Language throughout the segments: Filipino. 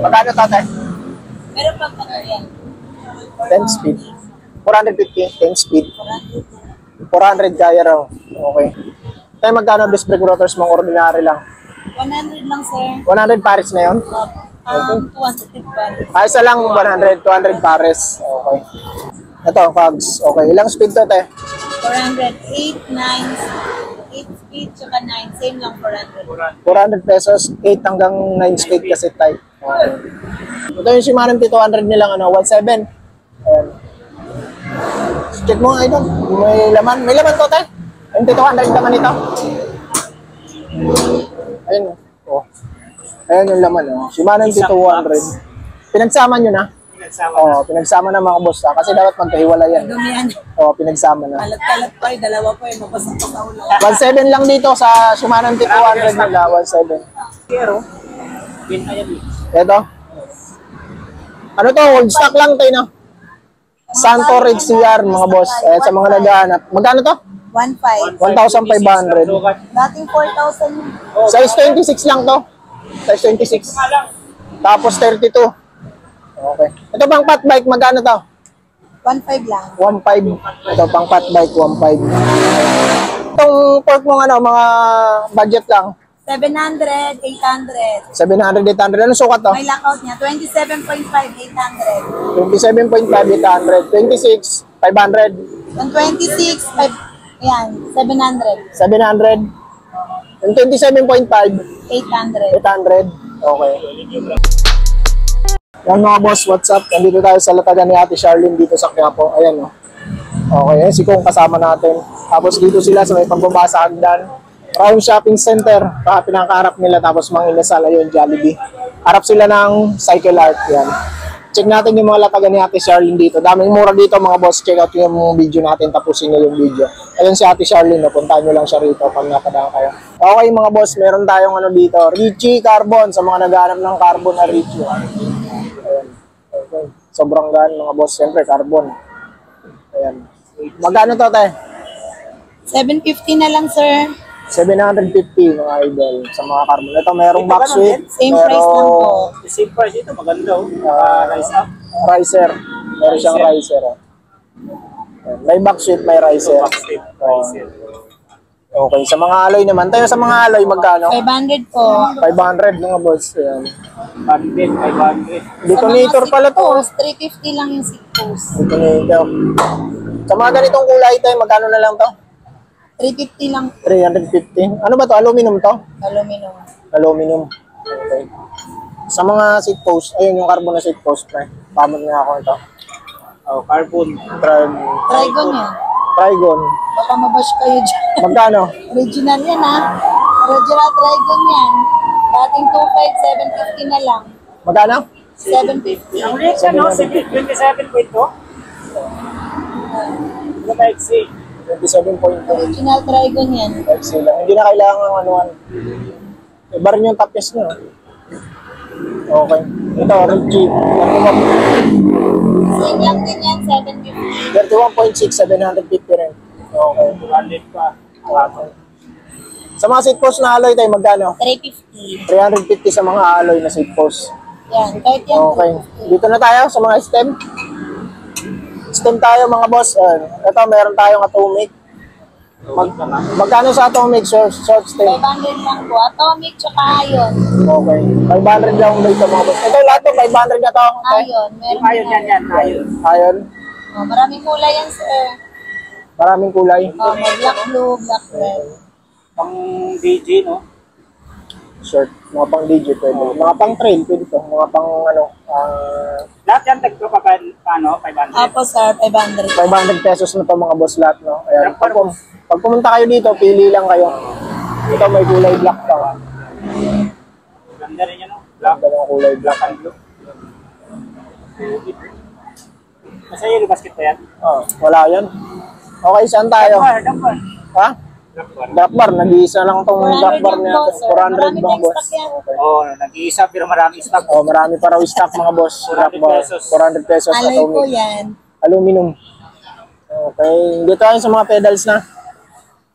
Magkano tatay? Meron pang yan. 10 speed. 450, 10 speed. 400 kaya raw. Okay. Tayo magkano disc brake rotors mong ordinary lang? 100 lang, sir. 100 pares na yun? 200 pa. Isa lang 100, 200 pares. Okay. Ito, cogs. Okay. Ilang speed to, te? 400, 8, 9, 8 speed, tsaka 9. Same lang, 400. 400 pesos, 8 hanggang 9 speed kasi type. Okay. Ito yung Shimano T200 nilang 17. Ayan. Check mo nga ito. May laman. May laman to, te? Yung T200 naman ito. Ayun. Oh. Ayan yung laman. Oh. Shimano T200. Pinagsama nyo na? Oo, pinagsama na mga boss. Kasi dapat magkahiwala yan. Dumihan. Oo, pinagsama na. Kalat-kalat pa eh. Dalawa pa eh. Mapasok pa sa ulo. 1.7 lang dito sa Shimano T200 nila. 1.7. Pero, Ito. Ano to? Old stock lang tayo, no? Santo Red CR, mga boss. Ayan, sa mga naghahanap. Magkano to? 1.5. 1,500. Dating 4,000. Size 26 lang to. Size 26. Tapos 32. Okay. Ito bang fat bike, magkano to? 1.5 lang. 1.5. Ito pang fat bike, 1.5. Itong pork mong mga budget lang. 700, 800. 700, 800. Ano sukat to? May lockout niya. 27.5, 800. 27.5, 800. 26, 500. Yung 26, ayan, 700. 700. Yung 27.5, 800. 800. Okay. Yan mga boss, what's up? Nandito tayo sa latagan ni Ate Charlene dito sa Quiapo. Ayan o. Okay, si Kong kasama natin. Tapos dito sila sa may pagbabasa hagdan. Round Shopping Center. Pinakaharap nila. Tapos mga inasal, ayun, Jollibee. Harap sila ng Cycle Art. Yan. Check natin yung mga latagan ni Ate Charlene dito. Daming mura dito mga boss. Check out yung video natin. Tapusin nyo yung video. Ayun si Ate Charlene. Puntahan nyo lang siya rito pag napadaan kayo. Okay mga boss, meron tayong dito. Richie Carbon. Sa mga naghahanap ng carbon na Richie. Ayan. Okay. Sobrang gaan mga boss. Siyempre, carbon. Ayan. Magkano to, te? 750 na lang, sir. 750 mga idol sa mga carbon. Ito merong box suite. Same price lang po. same price ito, maganda rise up. Riser. Meron siyang riser. May box suite, may riser. Okay, sa mga alloy naman. Tayo sa mga alloy, magkano? 500 po. 500 mga boss. Ayan. 500. Detonator pala to. 350 lang yung seat post. Detonator. Sa mga ganitong kulay tayo, magkano na lang to? 350 lang. 315. Ano ba to? Aluminum to? Aluminum. Aluminum. Okay. Sa mga seat post, ayun yung carbon na seat post. Pamod nga ako ito. Oh, carbon. Trigon yan. Trigon. Baka mabash kayo dyan. Magkano? Original yan ha. Original Trigon yan. Dating 2.5, 750 na lang. Magkano? 750. Ang ulit siya, no? 27.2. Ito na XC. 27.2. Original Trigon yan. Sila. Hindi na kailangan ng anuan. Iba rin yung tapis nyo. Okay. Ito, Richie. Same lang din yan, 750. 31.6, 750 rin. Okay. 200 pa. Sa mga seat post na alloy tayo, magkano? 350. 350 sa mga alloy na seat post. Yan, kahit yan. Okay. Dito na tayo sa mga stem. Stem tayo mga boss. Ito, meron tayong atomic. Magkano sa atomic short stem? 500 lang po. Atomic tsaka iron. Okay. 500 lang dito mga boss. Ito lahat to 500 na to. Okay. Iron. Meron Ayun yan, ayun. Ayun. Oh, maraming kulay yan, sir. Maraming kulay. Oh, may black blue, black red. Pang DJ, no? Short. Mga pang DJ pwede. Mga pang trail pwede to. Mga pang Lahat yan, tagpo pa paano? 500. Apo, sir, 500. 500 pesos na to mga boss lahat, no? Ayan. Pag pumunta kayo dito, pili lang kayo. Ito may kulay black pa. Ganda rin yan, no? Black. Ganda ng kulay black. Black and blue. Nasa yellow basket pa yan? Oh, wala yan. Okay, saan tayo? Dakbar. Ha? Drop bar, nag-iisa lang tong drop bar natin. 400 bang boss? Okay. Oo, nag-iisa pero marami stock. Oh, marami pa raw stock mga boss. Drop bar. 400 pesos Alay po atomic. yan. Aluminum. Okay, dito tayo sa mga pedals na.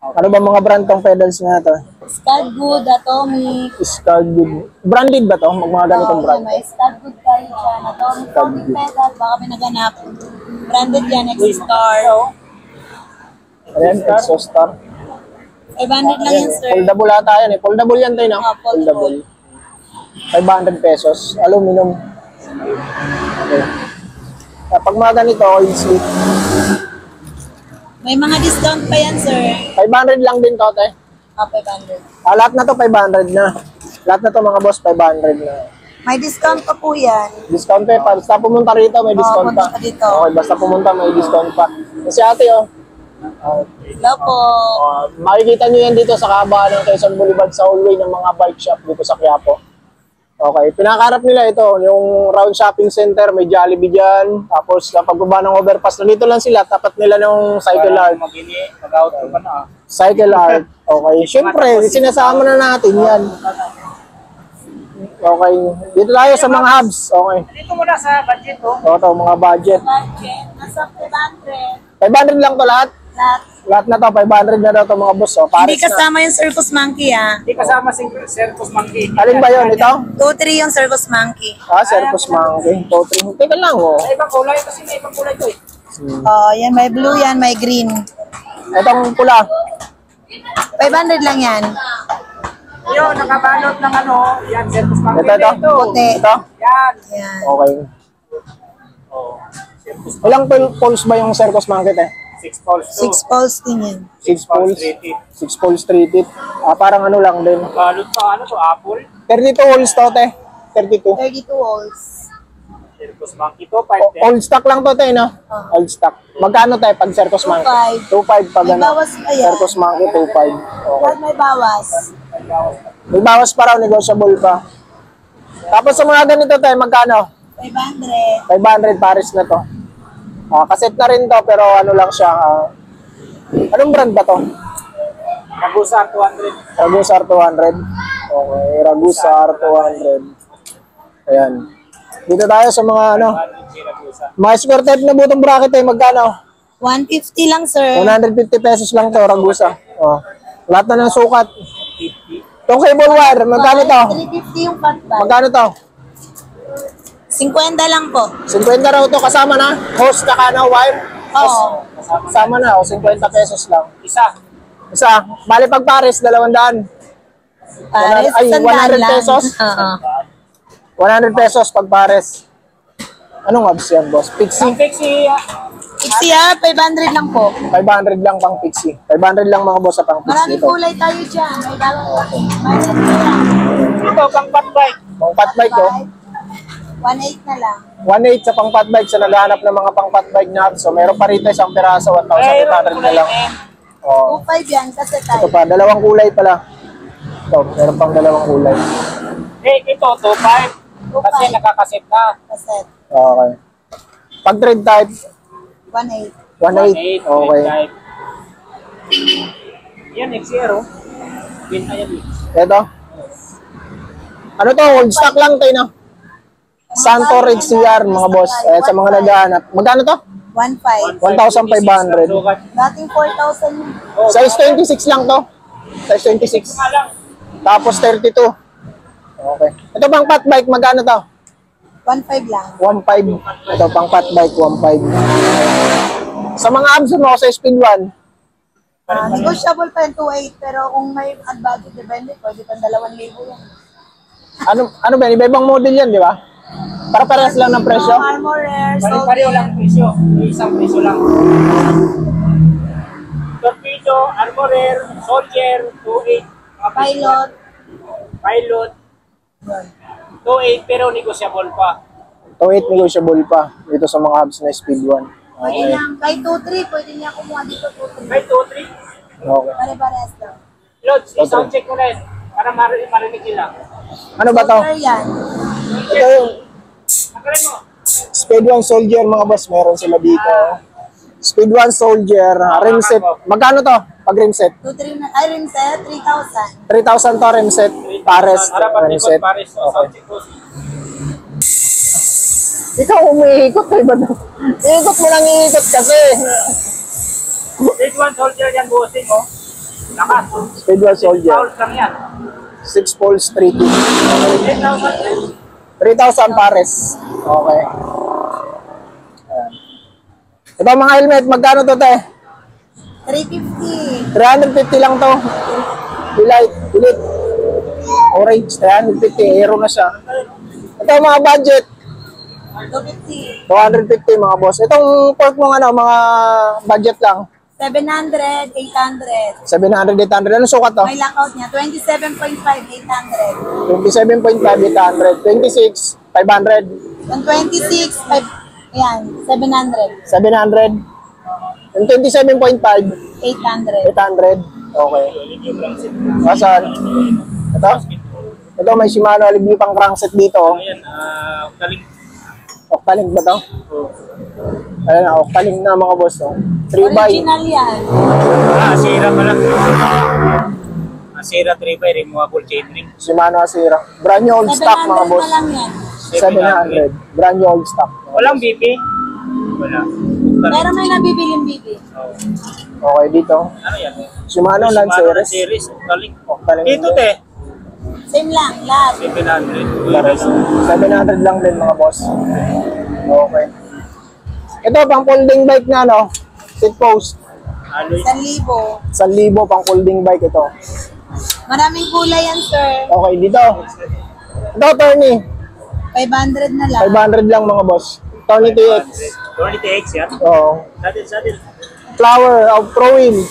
Ano ba mga brand tong pedals na ito? Scud Good, Atomic. Scargood. Branded ba to? Mga ganitong Oh, brand. may Scud Good tayo dyan. Atomic, Foaming Pedal, baka may naganap. Branded yan, X-Star. Ayan, Exostar. 500 lang yan, sir. Foldable ata yan eh. Foldable yan tayo, no? Foldable. 500 pesos. Aluminum. Okay. Kapag mga ganito, oil sleep. May mga discount pa yan, sir. 500 lang din to, te. 500. Lahat na to 500 na. Lahat na to mga boss 500 na. May discount pa po yan. Discount pa. Basta pumunta rito, may discount punta pa. ka dito. Okay, basta pumunta, may discount pa. Kasi ate, oh. Hello po. Makikita nyo yan dito sa kahabaan ng Quezon Boulevard sa hallway ng mga bike shop dito sa Quiapo. Okay, pinakaharap nila ito, yung round shopping center, may Jollibee dyan. Tapos kapag baba ng overpass, nandito lang sila, tapat nila ng Cycle Art. Mag-out ka na. Cycle Art. Okay, syempre, sinasama na natin yan. Okay, dito tayo sa mga hubs. Okay, Dito muna sa budget, oh. ito, mga budget. Budget. Nasa 500. 500 lang to lahat. Lahat. Lahat na to, 500 na daw to mga boss. Oh, Hindi Paris na. kasama yung Circus Monkey, ah. Hindi kasama si Circus Monkey. Alin ba yun? Ito? 2-3 yung Circus Monkey. Circus Monkey. Potring. Teka lang, oh. May ibang kulay kasi may ibang kulay to eh. Oh, yan. May blue yan, may green. Itong pula. 500 lang yan. Yun, nakabalot ng ano, yan, Circus Monkey. Ito. Puti. Ito? Yan. Yan. Okay. Oh, Circus Ilang poles ba yung Circus Monkey, eh? 6 poles to. 6 poles din yan. 6 poles. 6 6 poles, 3 teeth. Parang ano lang din. Balot pa, ano to, apple. 32 holes to, te. 32. 32 holes. Circus Monkey to, 510. Old stock lang to, te, no? Old stock. Magkano tayo pag Circus Monkey? 2.5 pag May ano. bawas pa yan. Circus Monkey, 2.5. Okay. Lahat may bawas. May bawas pa raw, negotiable pa. Tapos sa mga ganito, te, magkano? 500. 500 Paris na to. Kaset na rin to, pero ano lang siya. Anong brand ba to? Nagusar 200. Ragusar 200. Okay, Ragusar 200. Ayan. Dito tayo sa mga ano, mga square type na butong bracket magkano? 150 lang, sir. 150 pesos lang to, Ragusa. Lahat na ng sukat. Itong cable wire, magkano to? 350 yung fat bag. Magkano to? 50 lang po. 50 raw to, kasama na? Hose na wire? Oo. Kasama na, 50 pesos lang. Isa. Isa, bali pag Paris, 200. Pares, Ay, 100 100 lang. pesos? Oo. 100 pesos pag Pares. Anong abs yan, boss? Pixie? Ang Pixie, Iksi, 500 lang po. 500 lang pang Pixie. 500 lang mga boss sa pang Pixie Maraming dito. kulay tayo dyan. May dalawang may red na lang. ito, pang fat bike. Pang fat bike, oh. 1.8 na lang. 1.8 sa pang fat bike sa naghahanap ng mga pang fat bike na abs. So, meron pa rito isang piraso, 1,800 na lang. Oh. 2.5 yan kasi Ito tayo. pa, dalawang kulay pala. Ito, meron pang dalawang kulay. Ito, 2.5. Kasi nakakasit na. Kaset. Okay. Pag thread type, 1.8. 1.8. Okay. Yan, X0. Bin na yan. Ito. Ano to? Old stock lang tayo, no? Santo XCR, mga boss. Sa mga naghahanap. Magkano to? 1.5. 1,500. Dating 4,000 yun. Size 26 lang to. Size 26. Tapos 32. Okay. Ito pang fat bike, magkano to? 1.5 lang. 1.5. Ito pang fat bike, 1.5. Sa mga abs mo, sa speed 1, Negotiable pa yung 2.8 pero kung may budget depende, pwede pang 2,000 yan. ano ba, iba-ibang model yan, di ba? Para parehas lang ng presyo. Armor Rare, Pare-pareho lang presyo. Isang presyo lang. Torpedo, Armorer, Soldier, 2.8. Pilot. Pilot, 2.8 pero negotiable pa. 2.8 negotiable pa dito sa mga abs na speed 1. Pwede lang. Kahit 2.3, pwede niya kumuha dito 2.3. May 2.3. Okay. Pare-parehas lang. Lods, i-sound check mo rin para marinig nila. Ano ba to? Soldier yan. Ito yung Nakalin mo. speed 1 soldier, mga boss. Meron sila dito. Speed 1 soldier, rim set. Magkano to? Pag rim set? 2.3 na. Ay, rim set, 3,000. 3,000 to rim set. Pares. Harapan Rim likod set. pares. O, sound check mo. Ikaw umiikot kayo ba? Iikot mo lang iikot kasi. Big one soldier yan, bossing, oh. Lakas. Speedwell Soldier. Fouls lang yan. 6 poles, 3 tubes. 8,000. 3,000 pares. Okay. Ayan. Ito mga helmet, magkano to te? 350. 350 lang to. Elite. Orange, 350. Aero na siya. Ito mga budget. 250. 250 mga boss. Itong pork mong ano, mga budget lang. 700, 800. 700, 800. Ano sukat to? May lockout niya. 27.5, 800. 27.5, 800. 26, 500. Yung 26, 5, ayan, 700. 700. Yung 27.5, 800. 800. Okay. Asan? Ito? Ito may Shimano Alibio pang crankset dito. Ayan, galing. Octalink ba to? Ayan, Octalink na mga boss. 3 by. Original yan. Asira pala. Asira 3 by removable chainring. Shimano Asira. Brand new old stock 700 mga boss. na lang yan. 700. Brand new old stock. Walang BP? Wala. Pero may nabibiling bibi. Okay dito. Ano yan? Shimano Lanceres. Series. Galing. Octalink. Dito te. Same lang, lahat. 700. 700 lang din mga boss. Okay. Ito pang folding bike na no. Seat post. Alloy. 1,000. 1,000 pang folding bike ito. Maraming kulay yan, sir. Okay dito. Ito Tony. 500 na lang. 500 lang mga boss. Tony TX. 20TX yan. Oo. Saddle. Flower of Pro Wheel.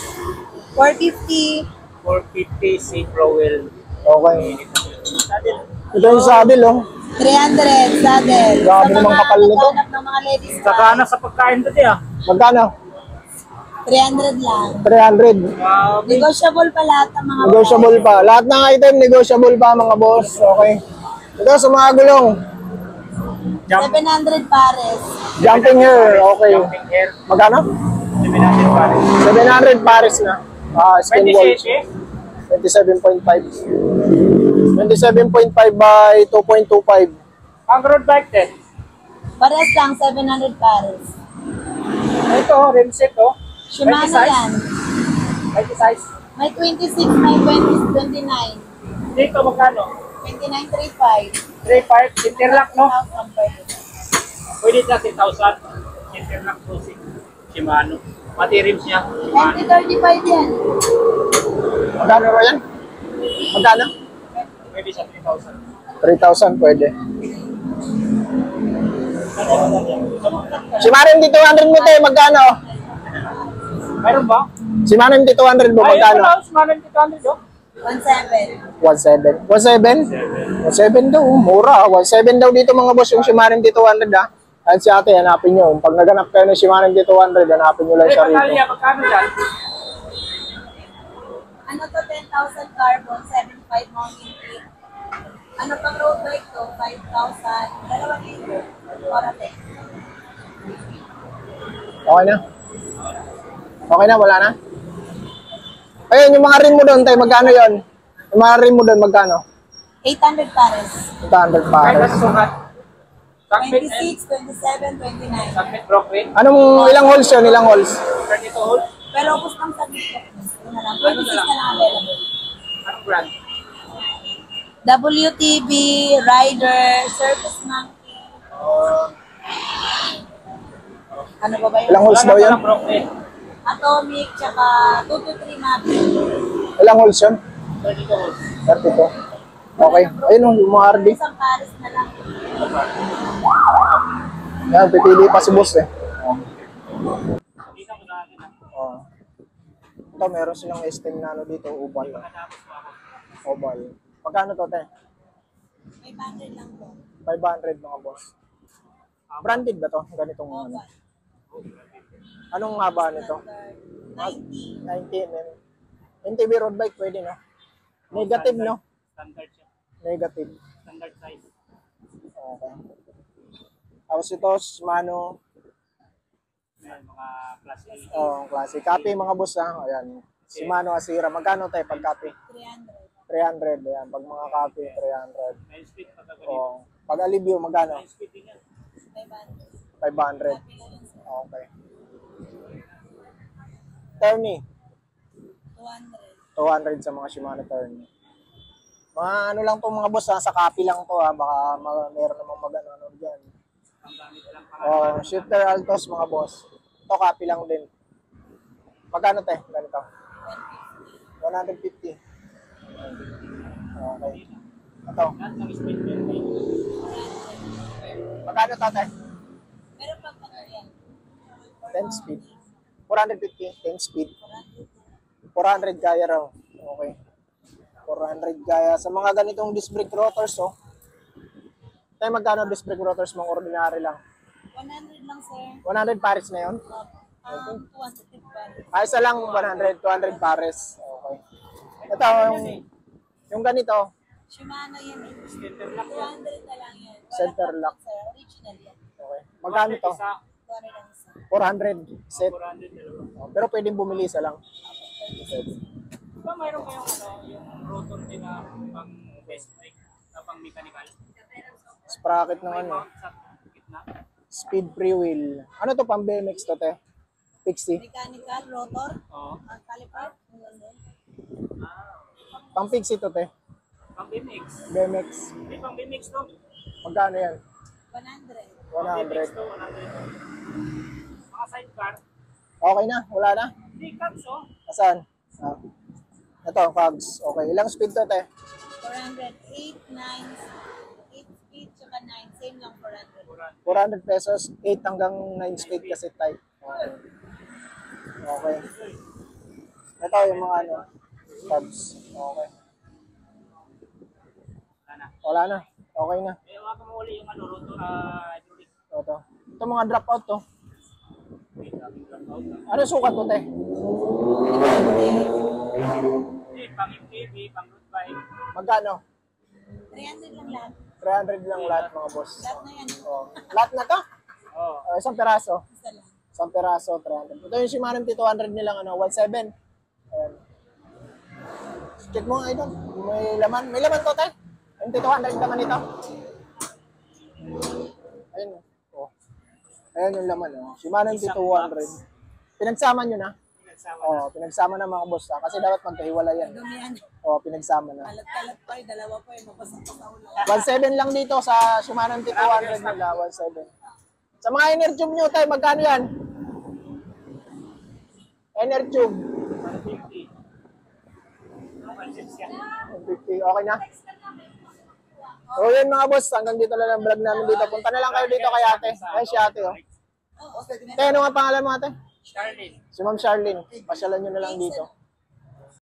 450. 450 C Pro Wheel. Okay. Saddle. Ito yung saddle oh. 300 saddle. Grabe Sa namang mga kapal nito. naghahanap ng mga ladies. Saka na sa pagkain dati ah. Magkano? 300 lang. 300. Negotiable pa lahat ng mga Negotiable pa. Lahat ng item negotiable pa mga boss. Okay. Ito sa mga gulong. 700 pares. Jumping hair. Okay. Jumping hair. Magkano? 700 pare. 700 pares na. Skin watch. 27 27.5. 27.5 by 2.25. Ang road bike din. Pares lang, 700 pares. Ito, rim set oh. Shimano yan. 20 size. May 26, may 20, 29. Dito magkano? 29.35. 3.5. Interlock no? 1,000 per day. Pwede na 10,000. Interlock to si Shimano. Pati rims niya. Shimano. 2035 yan. Magkano ba yan? Magkano? Pwede sa 3,000. 3,000 pwede. Si Marin dito 200 mo tayo, magkano? Meron ba? Si Marin dito 200 mo, magkano? Ay, ito lang. 600 oh. 17. 17. 17? 17 daw, mura. 17 daw dito mga boss yung Shimano D200 ha. At si ate, hanapin nyo. Pag naganap kayo ng Shimano D200, hanapin nyo lang siya rito. Magkano dyan? Ano to, 10,000 carbon, 7.5 mountain plate. Ano pang road bike to, 5,000. 2,000. Orate. Okay na? Okay na, wala na? Ayun, yung mga rim mo doon, tayo, magkano yon? Yung mga rim mo doon, magkano? 800 pares. 800 Ay, pares. kasi sukat. 26, 27, 29. Submit broke rate. Anong, ilang holes yun? Ilang holes? 32 holes. Pero ubos ng sabi ko. Ito na lang. 26 na lang available. Ano brand? WTB, Rider, Surface Monkey. Ano ba ba yun? Ilang holes daw yun? Walang broke rate. Atomic, tsaka 2 to 3 Mavic. Ilang holes yun? 32 holes. 32. Okay. Ayun, yung mga RD. Isang pares na lang. Yan, pipili pa si boss eh. Dito ko na akin. Oh. Ito, meron silang esteem na ano dito, oval. Oval. Magkano to, te? 500 lang to. 500 mga boss. Branded ba to? Ganitong ano? Anong haba nito? 90. 90 mm. NTV road bike pwede no? Negative no? Standard siya. Negative. Standard size. Okay. Tapos ito, Shimano. Ayan, mga klase. Oh, klase. Copy mga boss ha. Ayan. Shimano Asira. Magkano tayo pag copy? 300. 300. Ayan. Pag mga copy, 300. 9 speed patagalin. Oh. Pag Alibio, magkano? 9 speed din yan. 500. 500. Okay. Tony. 200. 200 sa mga Shimano turn. Mga ano lang to mga boss, sa copy lang to baka meron namang mag-ano dyan. Ang gamit lang Oh, shifter Altos mga boss. Ito copy lang din. Magkano te? Ganito? 150. Okay. Ito. Lahat ng speed building. Magkano to te? Meron pang ano yan. 10 speed. 450, 10 speed. 400 gaya raw. Okay. 400 gaya. Sa mga ganitong disc brake rotors, oh. Tayo magkano disc brake rotors mong ordinary lang? 100 lang, sir. 100 pares na yun? 200 pa. Ay, isa lang 100, 200 pares. Okay. Ito, yung ganito, Shimano yan eh. Center lock yan. 200 na lang yan. Wala Center pang lock. sir. Original yan. okay. Magkano to? Isa, 200 ang isa. 400 set. 400 dalawa. Oh, pero pwedeng bumili isa lang. Diba mayroon kayong yung rotor din na pang best brake na pang mechanical? Sprocket ng May ano. mount sa gitna. Speed pre-wheel. Ano to pang BMX to, te? Pixie. Mechanical, rotor, Oo. ang caliper, ang ganda. Pang Pixie to, te. Pang BMX. BMX. May pang BMX to. Magkano yan? 100. Pang BMX 100. to, 100. Mga sidecar. Okay na? Wala na? Hindi, caps oh. Asan? Ito, cogs. Okay. Ilang speed to, te? 400. 8, 9, 8 speed, tsaka 9. Same lang 400. 400 pesos. 8 hanggang 9 speed kasi type. Okay. Okay. Ito yung mga ano, cogs. Okay. Wala na. Wala na. Okay na. Eh, waka mo uli yung ano, rotor hydraulic. Ito. Ito mga dropout to. May daming dropout. Ano sukat to, te? Eh, pang MTV, pang road bike. Magkano? 300 lang lahat. 300 lang lahat mga boss. Lahat na yan. Oh. Lahat na to? Oo. Isang peraso. Isa lang. Isang peraso, 300. Ito yung Shimano MT200 nilang ano, 17. Ayan. Check mo nga ito. May laman. May laman to, te? MT200 naman ito. Ayun. Oh. Ayan yung laman. Oh. Shimano MT200. Pinagsama nyo na? Pinagsama. Oo, pinagsama na mga boss. Kasi dapat magkahiwalay yan. Dumi yan. Oo, pinagsama na. Kalat-kalat pa eh. Dalawa pa eh. Mabasang pa sa ulo. 1.7 lang dito sa Shimano MT200 nila, 1.7. Sa mga inner tube nyo tayo, magkano yan? Inner tube. 150. Ano, 160 yan? 150, okay na? So yun mga boss, hanggang dito lang ang vlog namin dito. Punta na lang kayo dito kay ate. Ay, si ate, oh. Te, ano nga pangalan mo ate? Charlene. Si Ma'am Charlene. Pasyalan nyo na lang dito.